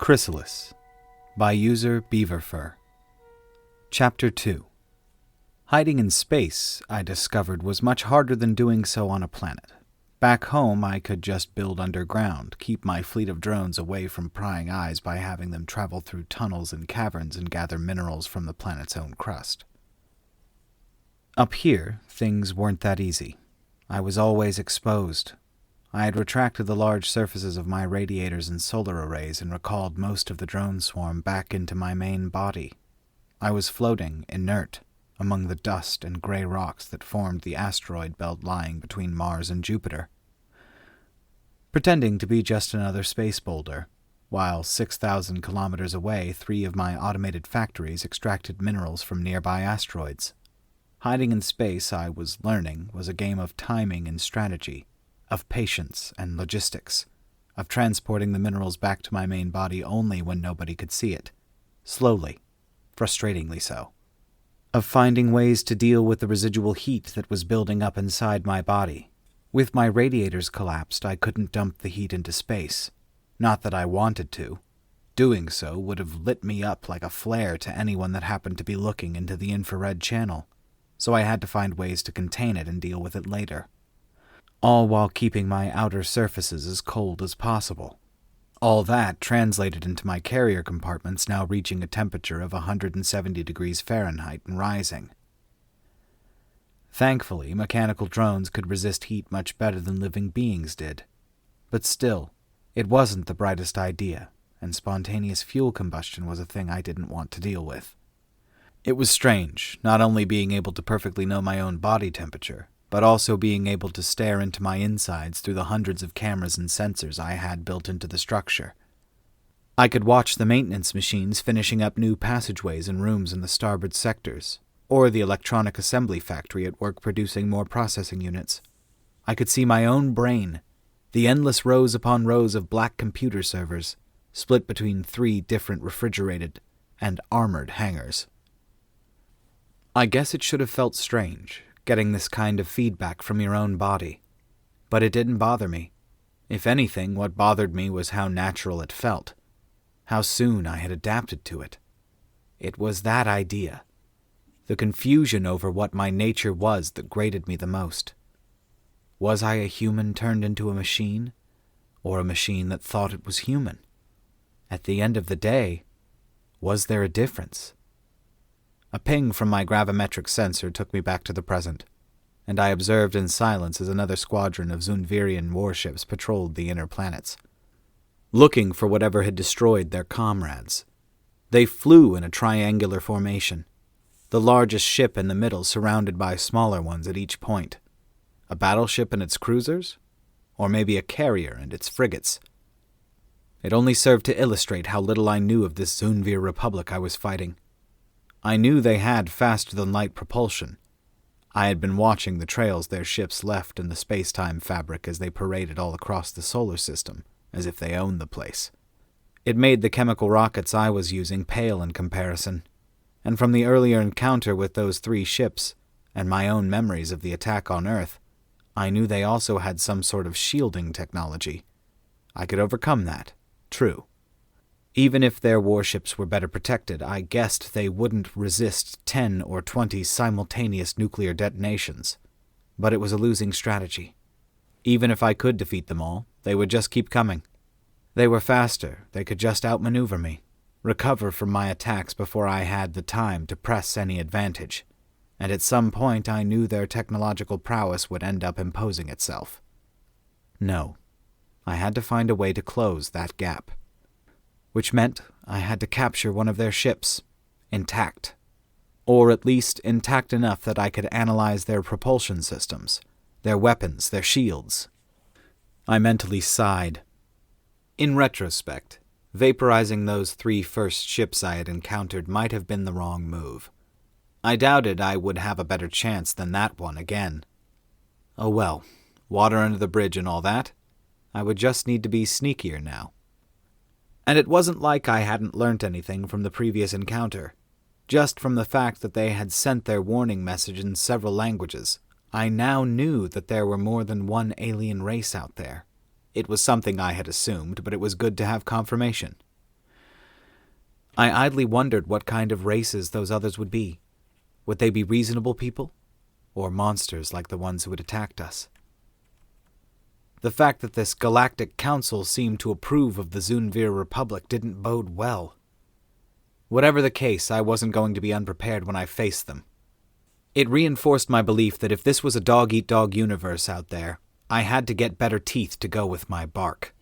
Chrysalis by user BeaverFur. Chapter 2. Hiding in space, I discovered, was much harder than doing so on a planet. Back home, I could just build underground, keep my fleet of drones away from prying eyes by having them travel through tunnels and caverns and gather minerals from the planet's own crust. Up here, things weren't that easy. I was always exposed. I had retracted the large surfaces of my radiators and solar arrays and recalled most of the drone swarm back into my main body. I was floating, inert, among the dust and gray rocks that formed the asteroid belt lying between Mars and Jupiter, pretending to be just another space boulder, while 6,000 kilometers away 3 of my automated factories extracted minerals from nearby asteroids. Hiding in space, I was learning, was a game of timing and strategy, of patience and logistics, of transporting the minerals back to my main body only when nobody could see it, slowly, frustratingly so, of finding ways to deal with the residual heat that was building up inside my body. With my radiators collapsed, I couldn't dump the heat into space. Not that I wanted to. Doing so would have lit me up like a flare to anyone that happened to be looking into the infrared channel, so I had to find ways to contain it and deal with it later. All while keeping my outer surfaces as cold as possible. All that translated into my carrier compartments now reaching a temperature of 170 degrees Fahrenheit and rising. Thankfully, mechanical drones could resist heat much better than living beings did. But still, it wasn't the brightest idea, and spontaneous fuel combustion was a thing I didn't want to deal with. It was strange, not only being able to perfectly know my own body temperature, but also being able to stare into my insides through the hundreds of cameras and sensors I had built into the structure. I could watch the maintenance machines finishing up new passageways and rooms in the starboard sectors, or the electronic assembly factory at work producing more processing units. I could see my own brain, the endless rows upon rows of black computer servers, split between 3 different refrigerated and armored hangars. I guess it should have felt strange, getting this kind of feedback from your own body. But it didn't bother me. If anything, what bothered me was how natural it felt. How soon I had adapted to it. It was that idea. The confusion over what my nature was that grated me the most. Was I a human turned into a machine? Or a machine that thought it was human? At the end of the day, was there a difference? A ping from my gravimetric sensor took me back to the present, and I observed in silence as another squadron of Zunvirian warships patrolled the inner planets, looking for whatever had destroyed their comrades. They flew in a triangular formation, the largest ship in the middle surrounded by smaller ones at each point. A battleship and its cruisers? Or maybe a carrier and its frigates? It only served to illustrate how little I knew of this Zunvir republic I was fighting. I knew they had faster-than-light propulsion. I had been watching the trails their ships left in the space-time fabric as they paraded all across the solar system, as if they owned the place. It made the chemical rockets I was using pale in comparison, and from the earlier encounter with those 3 ships, and my own memories of the attack on Earth, I knew they also had some sort of shielding technology. I could overcome that, true. Even if their warships were better protected, I guessed they wouldn't resist 10 or 20 simultaneous nuclear detonations. But it was a losing strategy. Even if I could defeat them all, they would just keep coming. They were faster, they could just outmaneuver me, recover from my attacks before I had the time to press any advantage. And at some point I knew their technological prowess would end up imposing itself. No, I had to find a way to close that gap. Which meant I had to capture one of their ships, intact. Or at least intact enough that I could analyze their propulsion systems, their weapons, their shields. I mentally sighed. In retrospect, vaporizing those 3 first ships I had encountered might have been the wrong move. I doubted I would have a better chance than that one again. Oh well, water under the bridge and all that. I would just need to be sneakier now. And it wasn't like I hadn't learnt anything from the previous encounter. Just from the fact that they had sent their warning message in several languages, I now knew that there were more than one alien race out there. It was something I had assumed, but it was good to have confirmation. I idly wondered what kind of races those others would be. Would they be reasonable people? Or monsters like the ones who had attacked us? The fact that this galactic council seemed to approve of the Zunvir Republic didn't bode well. Whatever the case, I wasn't going to be unprepared when I faced them. It reinforced my belief that if this was a dog-eat-dog universe out there, I had to get better teeth to go with my bark.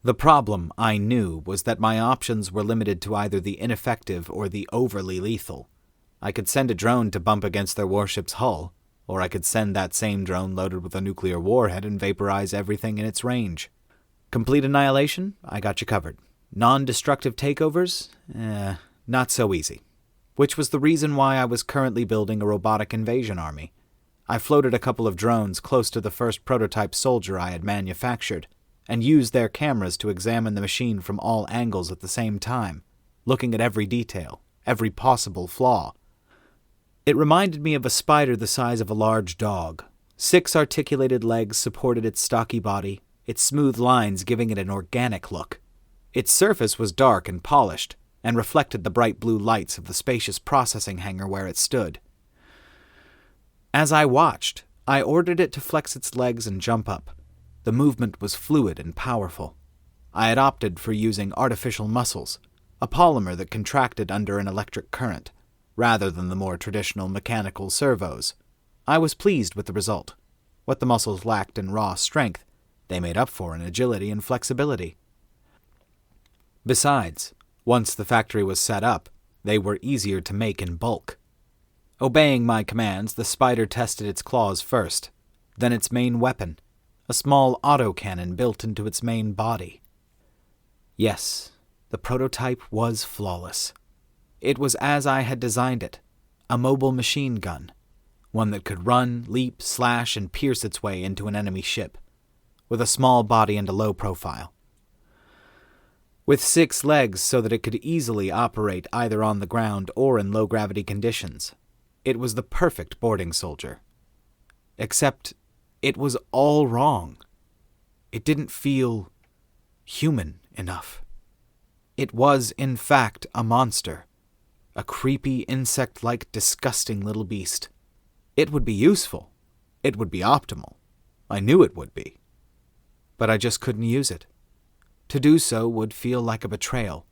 The problem, I knew, was that my options were limited to either the ineffective or the overly lethal. I could send a drone to bump against their warship's hull, or I could send that same drone loaded with a nuclear warhead and vaporize everything in its range. Complete annihilation? I got you covered. Non-destructive takeovers? Not so easy. Which was the reason why I was currently building a robotic invasion army. I floated a couple of drones close to the first prototype soldier I had manufactured, and used their cameras to examine the machine from all angles at the same time, looking at every detail, every possible flaw. It reminded me of a spider the size of a large dog. 6 articulated legs supported its stocky body, its smooth lines giving it an organic look. Its surface was dark and polished, and reflected the bright blue lights of the spacious processing hangar where it stood. As I watched, I ordered it to flex its legs and jump up. The movement was fluid and powerful. I had opted for using artificial muscles, a polymer that contracted under an electric current, rather than the more traditional mechanical servos. I was pleased with the result. What the muscles lacked in raw strength, they made up for in agility and flexibility. Besides, once the factory was set up, they were easier to make in bulk. Obeying my commands, the spider tested its claws first, then its main weapon, a small autocannon built into its main body. Yes, the prototype was flawless. It was as I had designed it, a mobile machine gun, one that could run, leap, slash, and pierce its way into an enemy ship, with a small body and a low profile. With 6 legs so that it could easily operate either on the ground or in low-gravity conditions, it was the perfect boarding soldier. Except, it was all wrong. It didn't feel human enough. It was, in fact, a monster. A creepy, insect-like, disgusting little beast. It would be useful. It would be optimal. I knew it would be. But I just couldn't use it. To do so would feel like a betrayal.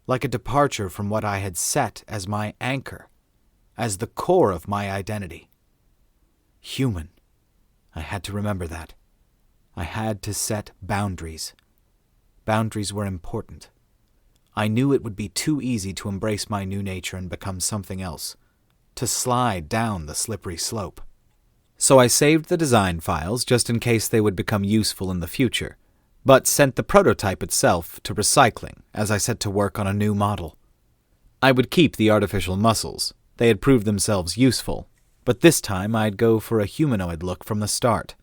Like a departure from what I had set as my anchor, as the core of my identity. Human. I had to remember that. I had to set boundaries. Boundaries were important. I knew it would be too easy to embrace my new nature and become something else, to slide down the slippery slope. So I saved the design files just in case they would become useful in the future, but sent the prototype itself to recycling as I set to work on a new model. I would keep the artificial muscles. They had proved themselves useful, but this time I'd go for a humanoid look from the start.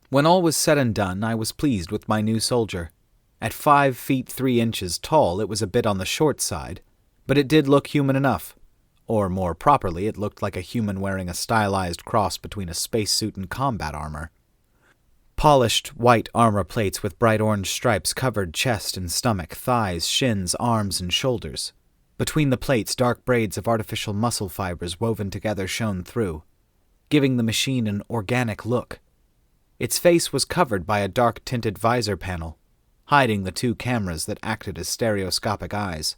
When all was said and done, I was pleased with my new soldier. At 5 feet 3 inches tall, it was a bit on the short side, but it did look human enough. Or more properly, it looked like a human wearing a stylized cross between a spacesuit and combat armor. Polished white armor plates with bright orange stripes covered chest and stomach, thighs, shins, arms, and shoulders. Between the plates, dark braids of artificial muscle fibers woven together shone through, giving the machine an organic look. Its face was covered by a dark-tinted visor panel, hiding the 2 cameras that acted as stereoscopic eyes.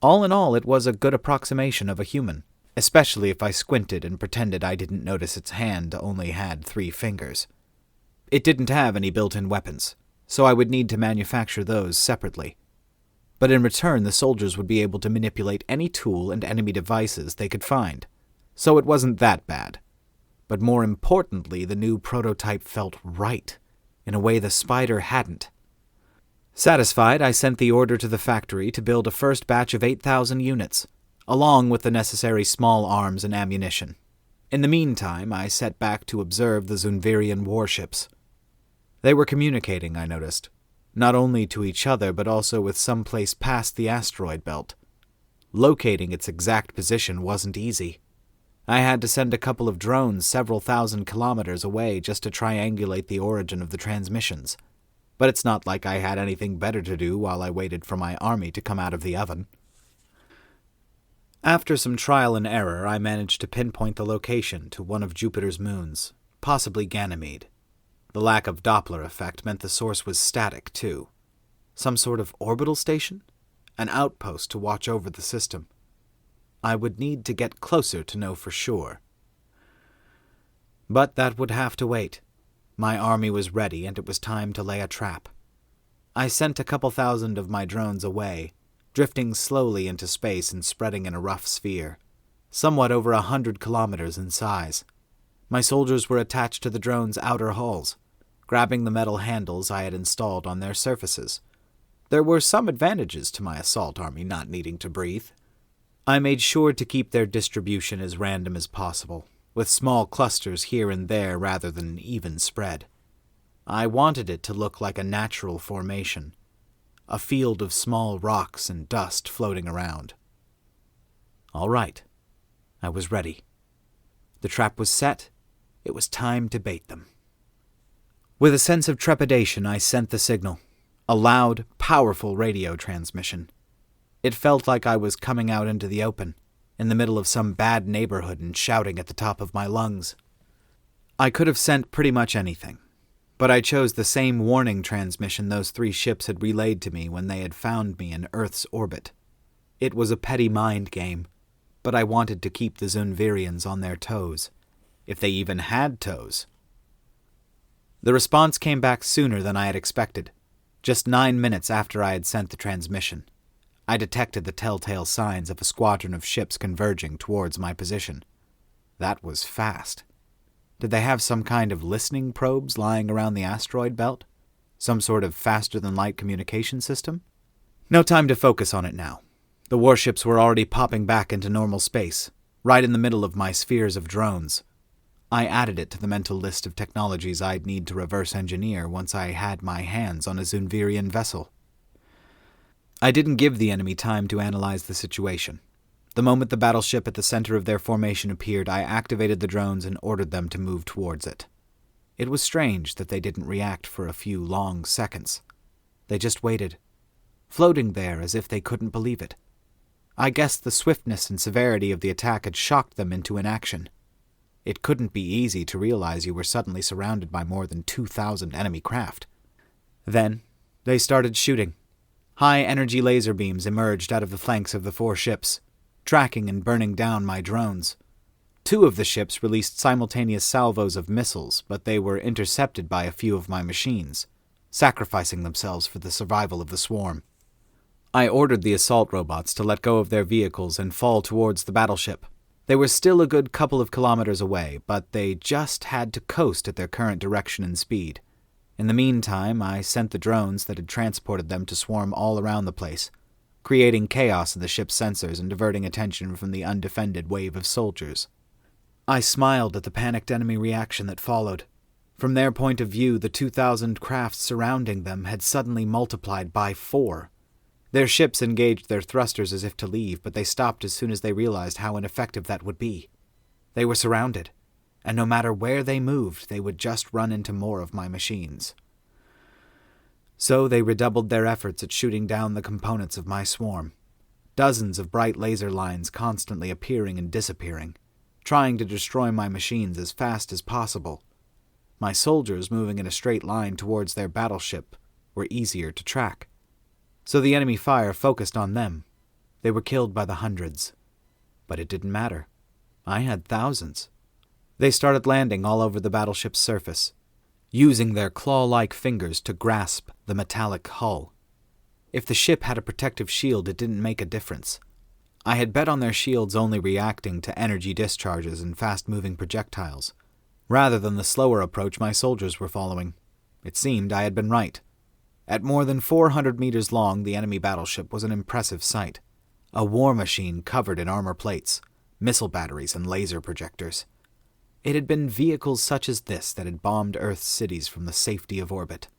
All in all, it was a good approximation of a human, especially if I squinted and pretended I didn't notice its hand only had 3 fingers. It didn't have any built-in weapons, so I would need to manufacture those separately. But in return, the soldiers would be able to manipulate any tool and enemy devices they could find, so it wasn't that bad. But more importantly, the new prototype felt right, in a way the spider hadn't. Satisfied, I sent the order to the factory to build a first batch of 8,000 units, along with the necessary small arms and ammunition. In the meantime, I set back to observe the Zunvirian warships. They were communicating, I noticed, not only to each other but also with some place past the asteroid belt. Locating its exact position wasn't easy. I had to send a couple of drones several thousand kilometers away just to triangulate the origin of the transmissions. but it's not like I had anything better to do while I waited for my army to come out of the oven. After some trial and error, I managed to pinpoint the location to one of Jupiter's moons, possibly Ganymede. The lack of Doppler effect meant the source was static, too. Some sort of orbital station? An outpost to watch over the system. I would need to get closer to know for sure. But that would have to wait. My army was ready, and it was time to lay a trap. I sent a couple thousand of my drones away, drifting slowly into space and spreading in a rough sphere, somewhat over 100 kilometers in size. My soldiers were attached to the drones' outer hulls, grabbing the metal handles I had installed on their surfaces. There were some advantages to my assault army not needing to breathe. I made sure to keep their distribution as random as possible, with small clusters here and there rather than an even spread. I wanted it to look like a natural formation, a field of small rocks and dust floating around. All right. I was ready. The trap was set. It was time to bait them. With a sense of trepidation, I sent the signal, a loud, powerful radio transmission. It felt like I was coming out into the open, in the middle of some bad neighborhood and shouting at the top of my lungs. I could have sent pretty much anything, but I chose the same warning transmission those 3 ships had relayed to me when they had found me in Earth's orbit. It was a petty mind game, but I wanted to keep the Zunvirians on their toes, if they even had toes. The response came back sooner than I had expected, just 9 minutes after I had sent the transmission. I detected the telltale signs of a squadron of ships converging towards my position. That was fast. Did they have some kind of listening probes lying around the asteroid belt? Some sort of faster-than-light communication system? No time to focus on it now. The warships were already popping back into normal space, right in the middle of my spheres of drones. I added it to the mental list of technologies I'd need to reverse engineer once I had my hands on a Zunvirian vessel. I didn't give the enemy time to analyze the situation. The moment the battleship at the center of their formation appeared, I activated the drones and ordered them to move towards it. It was strange that they didn't react for a few long seconds. They just waited, floating there as if they couldn't believe it. I guess the swiftness and severity of the attack had shocked them into inaction. It couldn't be easy to realize you were suddenly surrounded by more than 2,000 enemy craft. Then, they started shooting. High-energy laser beams emerged out of the flanks of the 4 ships, tracking and burning down my drones. 2 of the ships released simultaneous salvos of missiles, but they were intercepted by a few of my machines, sacrificing themselves for the survival of the swarm. I ordered the assault robots to let go of their vehicles and fall towards the battleship. They were still a good couple of kilometers away, but they just had to coast at their current direction and speed. In the meantime, I sent the drones that had transported them to swarm all around the place, creating chaos in the ship's sensors and diverting attention from the undefended wave of soldiers. I smiled at the panicked enemy reaction that followed. From their point of view, the 2,000 crafts surrounding them had suddenly multiplied by 4. Their ships engaged their thrusters as if to leave, but they stopped as soon as they realized how ineffective that would be. They were surrounded, and no matter where they moved, they would just run into more of my machines. So they redoubled their efforts at shooting down the components of my swarm. Dozens of bright laser lines constantly appearing and disappearing, trying to destroy my machines as fast as possible. My soldiers moving in a straight line towards their battleship were easier to track. So the enemy fire focused on them. They were killed by the hundreds. But it didn't matter. I had thousands. They started landing all over the battleship's surface, using their claw-like fingers to grasp the metallic hull. If the ship had a protective shield, it didn't make a difference. I had bet on their shields only reacting to energy discharges and fast-moving projectiles, rather than the slower approach my soldiers were following. It seemed I had been right. At more than 400 meters long, the enemy battleship was an impressive sight. A war machine covered in armor plates, missile batteries, and laser projectors. It had been vehicles such as this that had bombed Earth's cities from the safety of orbit.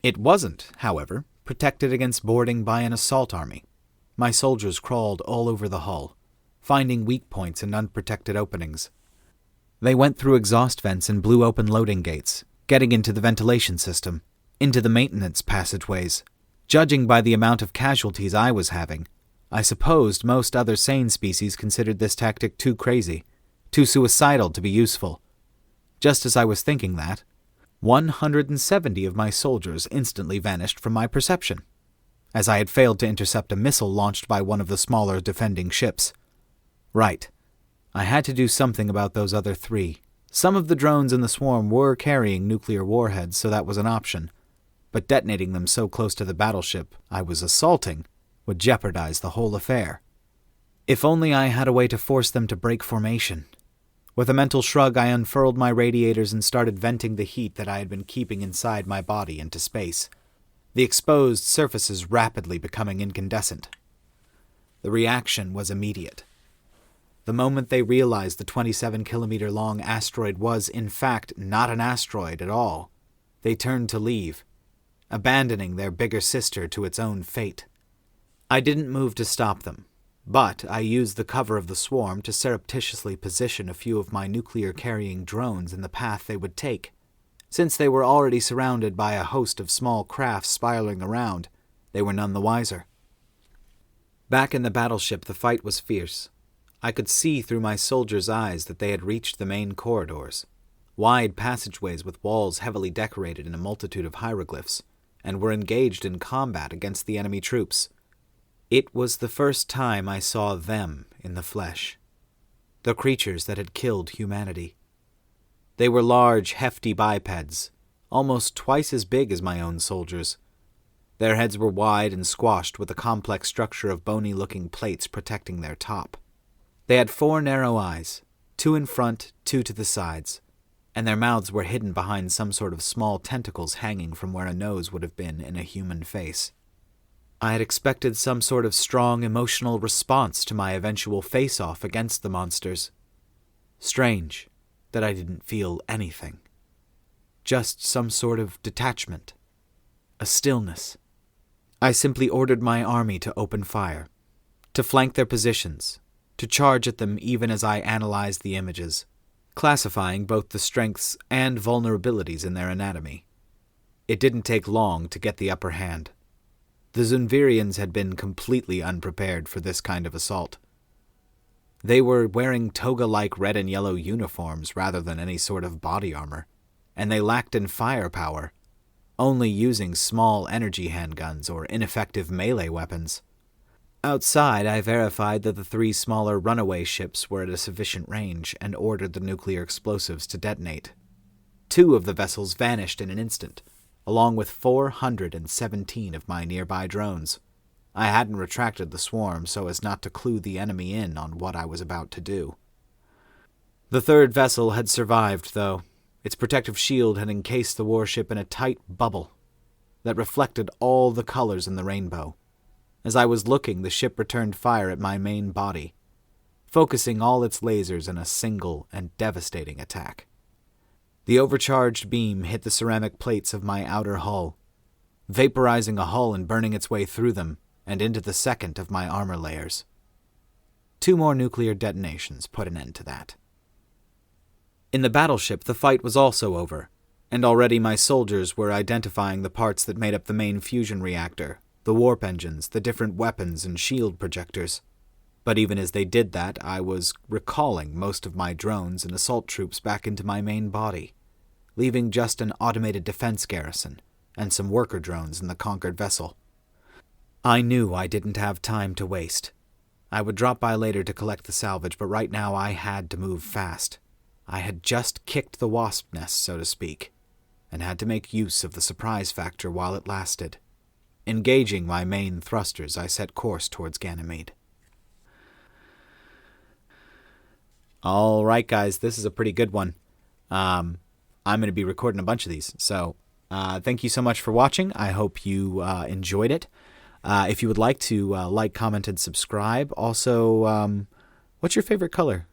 It wasn't, however, protected against boarding by an assault army. My soldiers crawled all over the hull, finding weak points and unprotected openings. They went through exhaust vents and blew open loading gates, getting into the ventilation system, into the maintenance passageways. Judging by the amount of casualties I was having, I supposed most other sane species considered this tactic too crazy, too suicidal to be useful. Just as I was thinking that, 170 of my soldiers instantly vanished from my perception, as I had failed to intercept a missile launched by one of the smaller defending ships. Right. I had to do something about those other 3. Some of the drones in the swarm were carrying nuclear warheads, so that was an option, but detonating them so close to the battleship I was assaulting would jeopardize the whole affair. If only I had a way to force them to break formation. With a mental shrug, I unfurled my radiators and started venting the heat that I had been keeping inside my body into space, the exposed surfaces rapidly becoming incandescent. The reaction was immediate. The moment they realized the 27-kilometer-long asteroid was, in fact, not an asteroid at all, they turned to leave, abandoning their bigger sister to its own fate. I didn't move to stop them, but I used the cover of the swarm to surreptitiously position a few of my nuclear-carrying drones in the path they would take. Since they were already surrounded by a host of small crafts spiraling around, they were none the wiser. Back in the battleship, the fight was fierce. I could see through my soldiers' eyes that they had reached the main corridors, wide passageways with walls heavily decorated in a multitude of hieroglyphs, and were engaged in combat against the enemy troops. It was the first time I saw them in the flesh, the creatures that had killed humanity. They were large, hefty bipeds, almost twice as big as my own soldiers. Their heads were wide and squashed with a complex structure of bony-looking plates protecting their top. They had 4 narrow eyes, 2 in front, 2 to the sides, and their mouths were hidden behind some sort of small tentacles hanging from where a nose would have been in a human face. I had expected some sort of strong emotional response to my eventual face-off against the monsters. Strange that I didn't feel anything. Just some sort of detachment. A stillness. I simply ordered my army to open fire, to flank their positions, to charge at them even as I analyzed the images, classifying both the strengths and vulnerabilities in their anatomy. It didn't take long to get the upper hand. The Zunvirians had been completely unprepared for this kind of assault. They were wearing toga-like red and yellow uniforms rather than any sort of body armor, and they lacked in firepower, only using small energy handguns or ineffective melee weapons. Outside, I verified that the 3 smaller runaway ships were at a sufficient range and ordered the nuclear explosives to detonate. 2 of the vessels vanished in an instant, along with 417 of my nearby drones. I hadn't retracted the swarm so as not to clue the enemy in on what I was about to do. The 3rd vessel had survived, though. Its protective shield had encased the warship in a tight bubble that reflected all the colors in the rainbow. As I was looking, the ship returned fire at my main body, focusing all its lasers in a single and devastating attack. The overcharged beam hit the ceramic plates of my outer hull, vaporizing a hull and burning its way through them and into the second of my armor layers. 2 more nuclear detonations put an end to that. In the battleship, the fight was also over, and already my soldiers were identifying the parts that made up the main fusion reactor, the warp engines, the different weapons and shield projectors. But even as they did that, I was recalling most of my drones and assault troops back into my main body, leaving just an automated defense garrison and some worker drones in the conquered vessel. I knew I didn't have time to waste. I would drop by later to collect the salvage, but right now I had to move fast. I had just kicked the wasp nest, so to speak, and had to make use of the surprise factor while it lasted. Engaging my main thrusters, I set course towards Ganymede. All right, guys, this is a pretty good one. I'm going to be recording a bunch of these, so thank you so much for watching. I hope you enjoyed it. If you would like to like, comment, and subscribe. Also, what's your favorite color?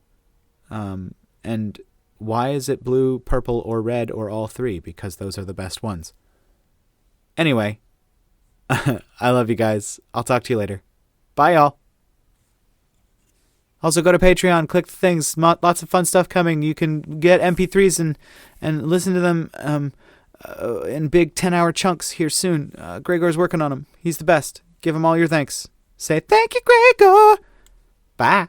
And why is it blue, purple, or red, or all 3? Because those are the best ones. Anyway, I love you guys. I'll talk to you later. Bye, y'all. Also, go to Patreon, click the things. Lots of fun stuff coming. You can get MP3s and listen to them in big 10-hour chunks here soon. Graygor's working on them. He's the best. Give him all your thanks. Say, thank you, Graygor! Bye.